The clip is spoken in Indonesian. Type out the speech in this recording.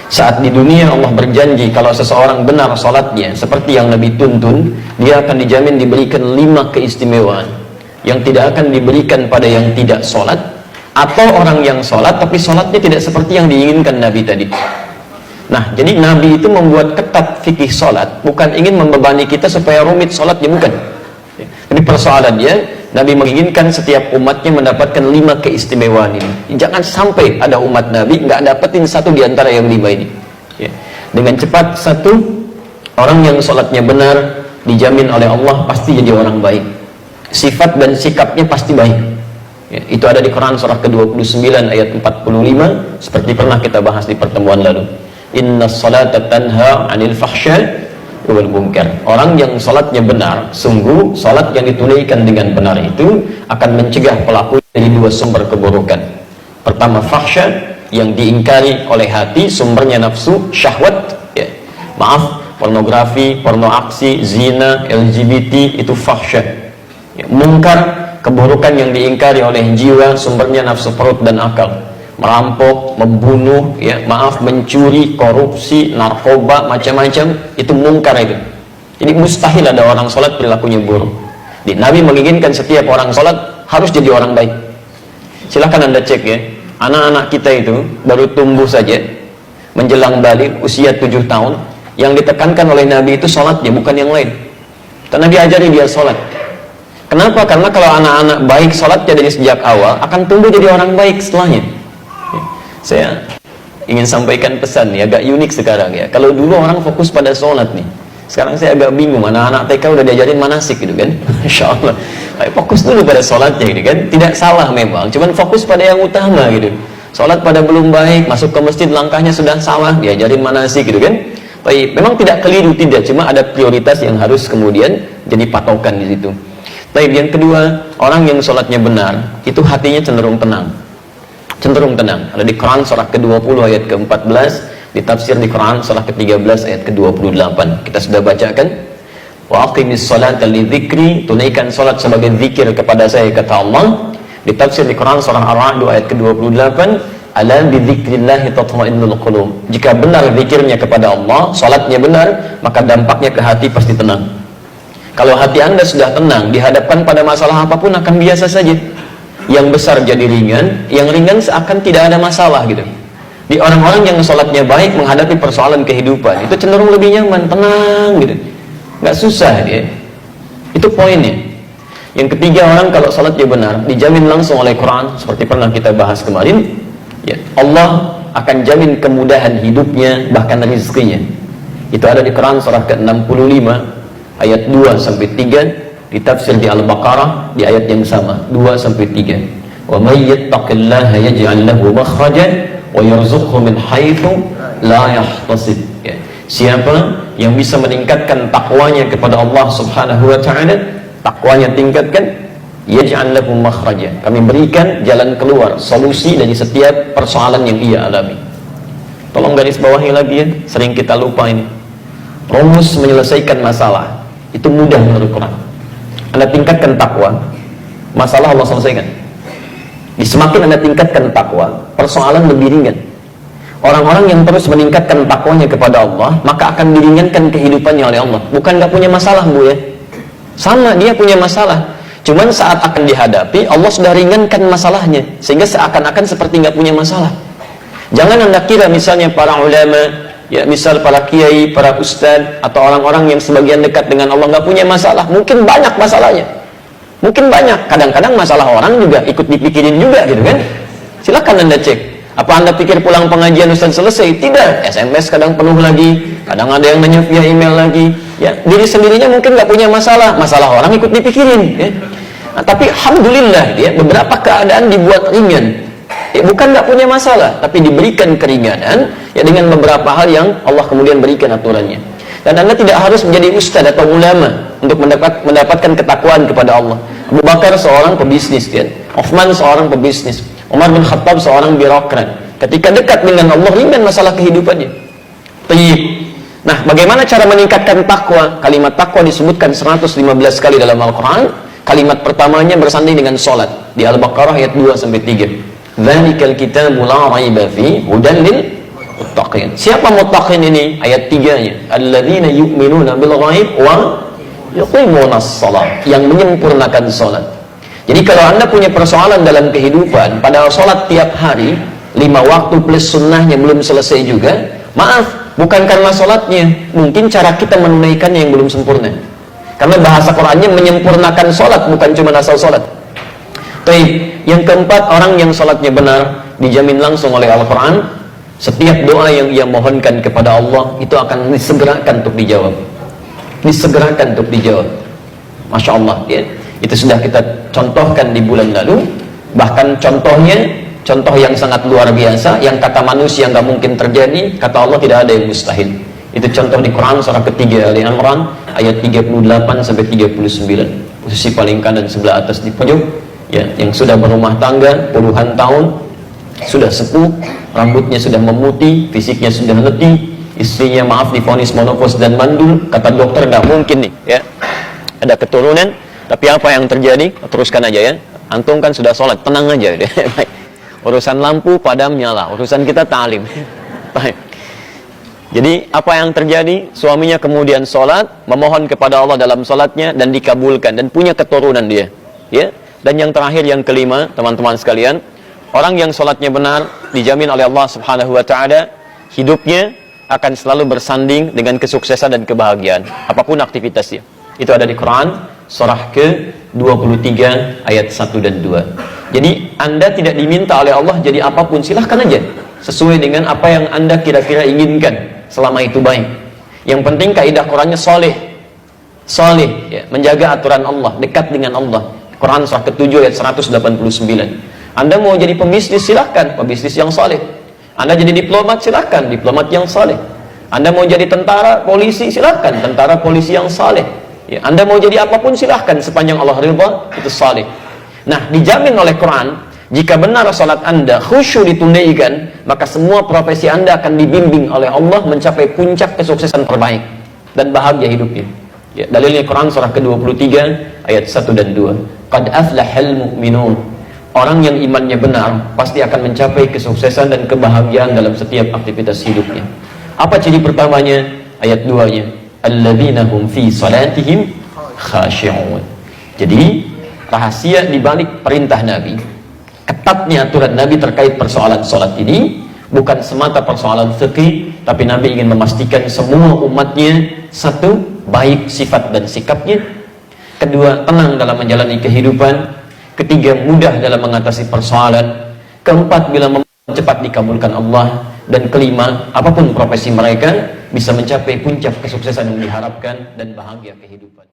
Saat di dunia Allah berjanji kalau seseorang benar salatnya seperti yang Nabi tuntun, dia akan dijamin diberikan 5 keistimewaan yang tidak akan diberikan pada yang tidak salat, atau orang yang salat tapi salatnya tidak seperti yang diinginkan Nabi tadi. Nah, jadi Nabi itu membuat ketat fikih salat, bukan ingin membebani kita supaya rumit salatnya, bukan. Jadi persoalannya, Nabi menginginkan setiap umatnya mendapatkan 5 keistimewaan ini. Jangan sampai ada umat Nabi nggak dapetin satu di antara yang 5 ini. Ya. Dengan cepat, satu, orang yang sholatnya benar dijamin oleh Allah pasti jadi orang baik. Sifat dan sikapnya pasti baik. Ya, itu ada di Quran surah ke-29 ayat 45, seperti pernah kita bahas di pertemuan lalu. Inna sholata tanha 'anil fahsya wal munkar. Orang yang salatnya benar, sungguh salat yang ditunaikan dengan benar itu akan mencegah pelaku dari 2 sumber keburukan. Pertama, fahsya, yang diingkari oleh hati, sumbernya nafsu, syahwat, ya. Maaf, pornografi, porno aksi, zina, LGBT, itu fahsya. Ya. Munkar, keburukan yang diingkari oleh jiwa, sumbernya nafsu perut dan akal. Merampok, membunuh, ya, maaf, mencuri, korupsi, narkoba, macam-macam, itu mungkar itu. Jadi mustahil ada orang sholat perilakunya buruk. Jadi, Nabi menginginkan setiap orang sholat harus jadi orang baik. Silahkan Anda cek ya, anak-anak kita itu baru tumbuh saja, menjelang balik usia 7 tahun, yang ditekankan oleh Nabi itu sholatnya, bukan yang lain. Dan Nabi ajari dia sholat. Kenapa? Karena kalau anak-anak baik sholatnya dari sejak awal, akan tumbuh jadi orang baik setelahnya. Saya ingin sampaikan pesan nih, agak unik sekarang ya. Kalau dulu orang fokus pada sholat nih, sekarang saya agak bingung, anak-anak TK udah diajarin manasik gitu kan. Insya Allah, fokus dulu pada sholatnya gitu kan. Tidak salah memang, cuman fokus pada yang utama gitu. Sholat pada belum baik, masuk ke masjid langkahnya sudah salah, diajarin manasik gitu kan. Baik, memang tidak keliru, tidak, cuma ada prioritas yang harus kemudian jadi patokan di situ. Baik, yang kedua, orang yang sholatnya benar, itu hatinya cenderung tenang. Cenderung tenang. Ada di Quran surah ke-20 ayat ke-14, ditafsir di Quran surah ke-13 ayat ke-28. Kita sudah bacakan. Wa aqimis salata lidzikri, tunaikan salat sebagai zikir kepada saya, kata Allah. Ditafsir di Quran surah Ar-Ra'd ayat ke-28, ala bidzikrillahi tatma'innul qulub. Jika benar zikirnya kepada Allah, salatnya benar, maka dampaknya ke hati pasti tenang. Kalau hati Anda sudah tenang, dihadapkan pada masalah apapun akan biasa saja. Yang besar jadi ringan, yang ringan seakan tidak ada masalah gitu. Di orang-orang yang sholatnya baik menghadapi persoalan kehidupan, itu cenderung lebih nyaman, tenang gitu, nggak susah dia. Itu poinnya. Yang ketiga, orang kalau sholatnya benar dijamin langsung oleh Quran, seperti pernah kita bahas kemarin ya, Allah akan jamin kemudahan hidupnya, bahkan rezekinya. Itu ada di Quran surah ke-65 ayat 2-3, ditafsir di Al-Baqarah di ayat yang sama 2-3. Wa may yattaqillaha yaj'al lahu makhrajan wa yarzuqhu min haitsu la yahtasib. Ya. Siapa yang bisa meningkatkan takwanya kepada Allah Subhanahu wa taala, takwanya tingkatkan, yaj'al lahu makhrajan, kami berikan jalan keluar, solusi dari setiap persoalan yang ia alami. Tolong garis bawahi lagi ya, sering kita lupa ini. Rumus menyelesaikan masalah itu mudah menurut Quran. Anda tingkatkan takwa, masalah Allah selesaikan. Semakin Anda tingkatkan takwa, persoalan lebih ringan. Orang-orang yang terus meningkatkan takwanya kepada Allah, maka akan diringankan kehidupannya oleh Allah. Bukan nggak punya masalah, Bu ya. Sama, dia punya masalah. Cuman saat akan dihadapi, Allah sudah ringankan masalahnya, sehingga seakan-akan seperti nggak punya masalah. Jangan Anda kira misalnya para ulama, ya misal para kiai, para ustadz, atau orang-orang yang sebagian dekat dengan Allah nggak punya masalah. Mungkin banyak masalahnya, mungkin banyak. Kadang-kadang masalah orang juga ikut dipikirin juga gitu kan. Silakan Anda cek. Apa Anda pikir pulang pengajian ustadz selesai? Tidak. SMS kadang penuh lagi, kadang ada yang nanya via email lagi. Ya, diri sendirinya mungkin nggak punya masalah, masalah orang ikut dipikirin. Ya. Nah, tapi alhamdulillah, ya, beberapa keadaan dibuat ringan. Ya, bukan nggak punya masalah, tapi diberikan keringanan ya dengan beberapa hal yang Allah kemudian berikan aturannya. Dan Anda tidak harus menjadi ustadz atau ulama untuk mendapatkan ketakwaan kepada Allah. Abu Bakar seorang pebisnis, kan? Uthman seorang pebisnis, Umar bin Khattab seorang birokrat. Ketika dekat dengan Allah, ringan masalah kehidupannya. Tayyib. Nah, bagaimana cara meningkatkan takwa? Kalimat takwa disebutkan 115 kali dalam Al-Quran. Kalimat pertamanya bersanding dengan sholat di Al-Baqarah ayat 2-3. Dzalikal kitabu la raiba fihi hudan lil muttaqin. Siapa muttaqin ini? Ayat 3-nya. Alladzina yu'minuna bil ghaib wa yuqimunas shalah, yang menyempurnakan salat. Jadi kalau Anda punya persoalan dalam kehidupan, padahal salat tiap hari 5 waktu plus sunnahnya belum selesai juga, maaf, bukan karena salatnya, mungkin cara kita menunaikannya yang belum sempurna. Karena bahasa Qur'annya menyempurnakan salat, bukan cuma asal salat. Baik, yang keempat, orang yang salatnya benar dijamin langsung oleh Al-Qur'an, setiap doa yang ia mohonkan kepada Allah itu akan disegerakan untuk dijawab. Disegerakan untuk dijawab. Masya Allah, ya. Itu sudah kita contohkan di bulan lalu. Bahkan contohnya, contoh yang sangat luar biasa, yang kata manusia nggak mungkin terjadi, kata Allah tidak ada yang mustahil. Itu contoh di Quran surah ketiga Ali Imran ayat 38 sampai 39. Posisi paling kanan sebelah atas di pojok, ya, yang sudah berumah tangga puluhan tahun, sudah sepuh, rambutnya sudah memutih, fisiknya sudah letih, istrinya maaf divonis menopause dan mandul, kata dokter nggak mungkin nih, ya, ada keturunan. Tapi apa yang terjadi? Teruskan aja ya. Antum kan sudah sholat, tenang aja deh. Urusan lampu padam nyala, urusan kita ta'lim. Jadi apa yang terjadi? Suaminya kemudian sholat, memohon kepada Allah dalam sholatnya dan dikabulkan dan punya keturunan dia. Ya. Dan yang terakhir, yang kelima, teman-teman sekalian, orang yang sholatnya benar dijamin oleh Allah Subhanahu Wa Taala hidupnya akan selalu bersanding dengan kesuksesan dan kebahagiaan apapun aktivitasnya. Itu ada di Quran surah ke-23 ayat 1 dan 2. Jadi Anda tidak diminta oleh Allah jadi apapun, silahkan aja sesuai dengan apa yang Anda kira-kira inginkan, selama itu baik. Yang penting kaidah Qurannya soleh, ya, menjaga aturan Allah, dekat dengan Allah. Quran surah ke-7 ayat 189. Anda mau jadi pembisnis, silahkan, pembisnis yang soleh. Anda jadi diplomat, silahkan, diplomat yang soleh. Anda mau jadi tentara, polisi, silahkan, tentara polisi yang soleh. Ya, Anda mau jadi apapun silahkan, sepanjang Allah ridha, itu saleh. Nah, dijamin oleh Quran, jika benar salat Anda khusyuk ditunaikan, maka semua profesi Anda akan dibimbing oleh Allah mencapai puncak kesuksesan terbaik dan bahagia hidupnya. Ya, dalilnya Quran surah ke-23 ayat 1 dan 2. Qad aflahal mu'minun. Orang yang imannya benar pasti akan mencapai kesuksesan dan kebahagiaan dalam setiap aktivitas hidupnya. Apa ciri pertamanya? Ayat 2-nya. Alladzina hum fi salatihim khashi'un. Jadi rahasia di balik perintah Nabi, ketatnya aturan Nabi terkait persoalan salat ini bukan semata persoalan fikih, tapi Nabi ingin memastikan semua umatnya, satu, baik sifat dan sikapnya, kedua, tenang dalam menjalani kehidupan, ketiga, mudah dalam mengatasi persoalan, keempat, bila cepat dikabulkan Allah, dan kelima, apapun profesi mereka bisa mencapai puncak kesuksesan yang diharapkan dan bahagia kehidupan.